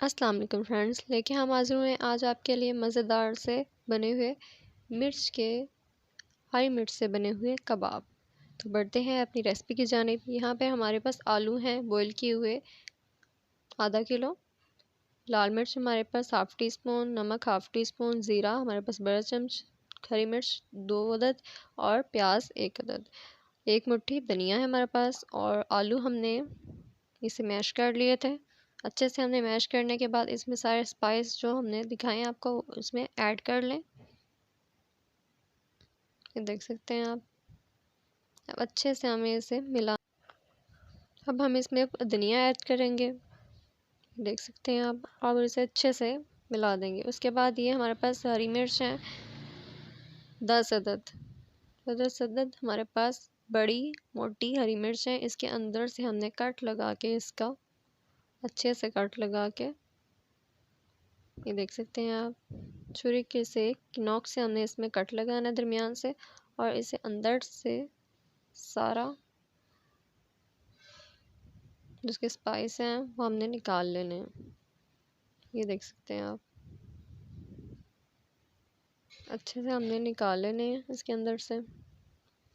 अस्सलाम वालेकुम फ्रेंड्स, लेके हम हाजिर हुए आज आपके लिए मज़ेदार से बने हुए हरी मिर्च से बने हुए कबाब। तो बढ़ते हैं अपनी रेसिपी की जानिब। यहाँ पे हमारे पास आलू हैं बॉईल किए हुए आधा किलो, लाल मिर्च हमारे पास हाफ़ टी स्पून, नमक हाफ़ टी स्पून, ज़ीरा हमारे पास बड़ा चम्मच, हरी मिर्च 2 अदद और प्याज 1 अदद, 1 मुट्ठी धनिया है हमारे पास। और आलू हमने इसे मैश कर लिए थे। अच्छे से हमने मैश करने के बाद इसमें सारे स्पाइस जो हमने दिखाए हैं आपको उसमें ऐड कर लें। ये देख सकते हैं आप। अब अच्छे से हमें इसे मिला। अब हम इसमें धनिया ऐड करेंगे, देख सकते हैं आप, और इसे अच्छे से मिला देंगे। उसके बाद ये हमारे पास हरी मिर्च है 10 अदद। 10 अदद हमारे पास बड़ी मोटी हरी मिर्च है। इसके अंदर से हमने कट लगा के इसका अच्छे से कट लगा के, ये देख सकते हैं आप, छुरी के से नोक से हमने इसमें कट लगाना है दरमियान से, और इसे अंदर से सारा जिसके स्पाइस हैं वो हमने निकाल लेने हैं। ये देख सकते हैं आप, अच्छे से हमने निकाल लेने हैं इसके अंदर से।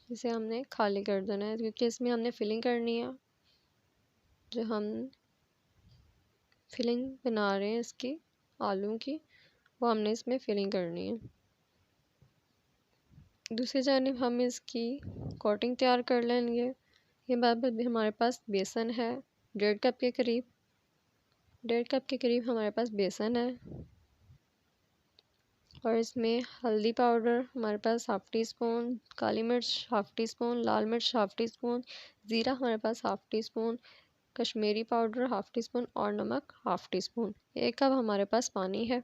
इसे हमने खाली कर देना है क्योंकि इसमें हमने फिलिंग करनी है। जो हम फिलिंग बना रहे हैं इसकी आलू की, वो हमने इसमें फिलिंग करनी है। दूसरी जानिब हम इसकी कोटिंग तैयार कर लेंगे। ये बात हमारे पास बेसन है 1.5 कप के करीब, 1.5 कप के करीब हमारे पास बेसन है। और इसमें हल्दी पाउडर हमारे पास हाफ़ टी स्पून, काली मिर्च हाफ़ टी स्पून, लाल मिर्च हाफ़ टी स्पून, ज़ीरा हमारे पास half teaspoon, Kashmiri powder half teaspoon और नमक हाफ़ टी स्पून। 1 कप हमारे पास पानी है।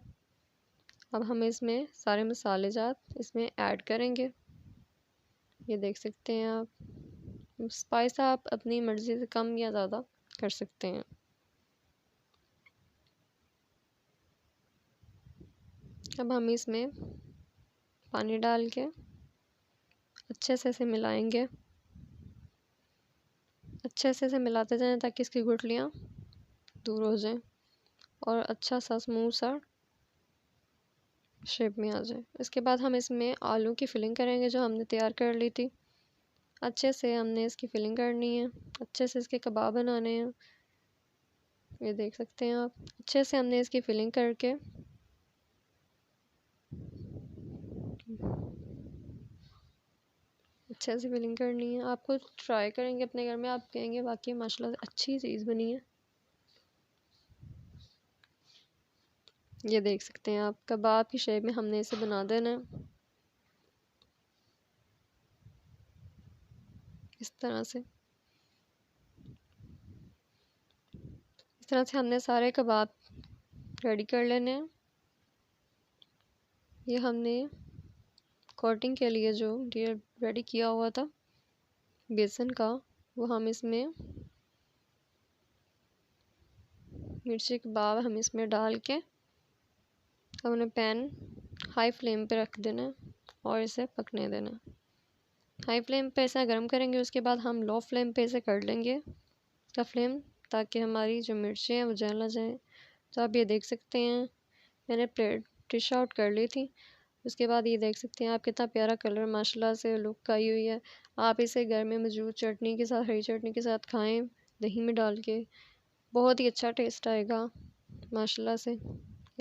अब हम इसमें सारे मसाले जात इसमें ऐड करेंगे। ये देख सकते हैं आप। स्पाइस आप अपनी मर्ज़ी से कम या ज़्यादा कर सकते हैं। अब हम इसमें पानी डाल के अच्छे से इसे मिलाएंगे। अच्छे से इसे मिलाते जाएं ताकि इसकी गुठलियाँ दूर हो जाएं और अच्छा सा स्मूथ सा शेप में आ जाए। इसके बाद हम इसमें आलू की फिलिंग करेंगे जो हमने तैयार कर ली थी। अच्छे से हमने इसकी फिलिंग करनी है, अच्छे से इसके कबाब बनाने हैं। ये देख सकते हैं आप, अच्छे से हमने इसकी फिलिंग करके अच्छे से फिलिंग करनी है। आपको ट्राई करेंगे अपने घर में, आप कहेंगे वाकई माशाल्लाह अच्छी चीज़ बनी है। ये देख सकते हैं आप, कबाब की शेप में हमने इसे बना देना है इस तरह से। इस तरह से हमने सारे कबाब रेडी कर लेने हैं। ये हमने कोटिंग के लिए जो रेडी किया हुआ था बेसन का, वो हम इसमें मिर्ची कबाब हम इसमें डाल के हमने पैन हाई फ्लेम पे रख देना और इसे पकने देना। हाई फ्लेम पे ऐसा गर्म करेंगे, उसके बाद हम लो फ्लेम पे इसे कर लेंगे का फ्लेम, ताकि हमारी जो मिर्चें हैं वो जल ना जाए। तो आप ये देख सकते हैं मैंने प्लेट डिश आउट कर ली थी। उसके बाद ये देख सकते हैं आप कितना प्यारा कलर माशाल्लाह से लुक आई हुई है। आप इसे घर में मौजूद चटनी के साथ, हरी चटनी के साथ खाएं, दही में डाल के, बहुत ही अच्छा टेस्ट आएगा माशाल्लाह से।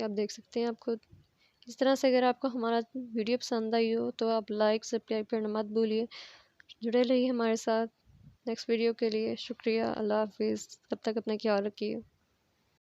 आप देख सकते हैं आप खुद। इस तरह से अगर आपको हमारा वीडियो पसंद आई हो तो आप लाइक सब्सक्राइब करना मत भूलिए। जुड़े रहिए हमारे साथ नेक्स्ट वीडियो के लिए। शुक्रिया, अल्लाह हाफिज़। तब तक अपना ख्याल रखिए।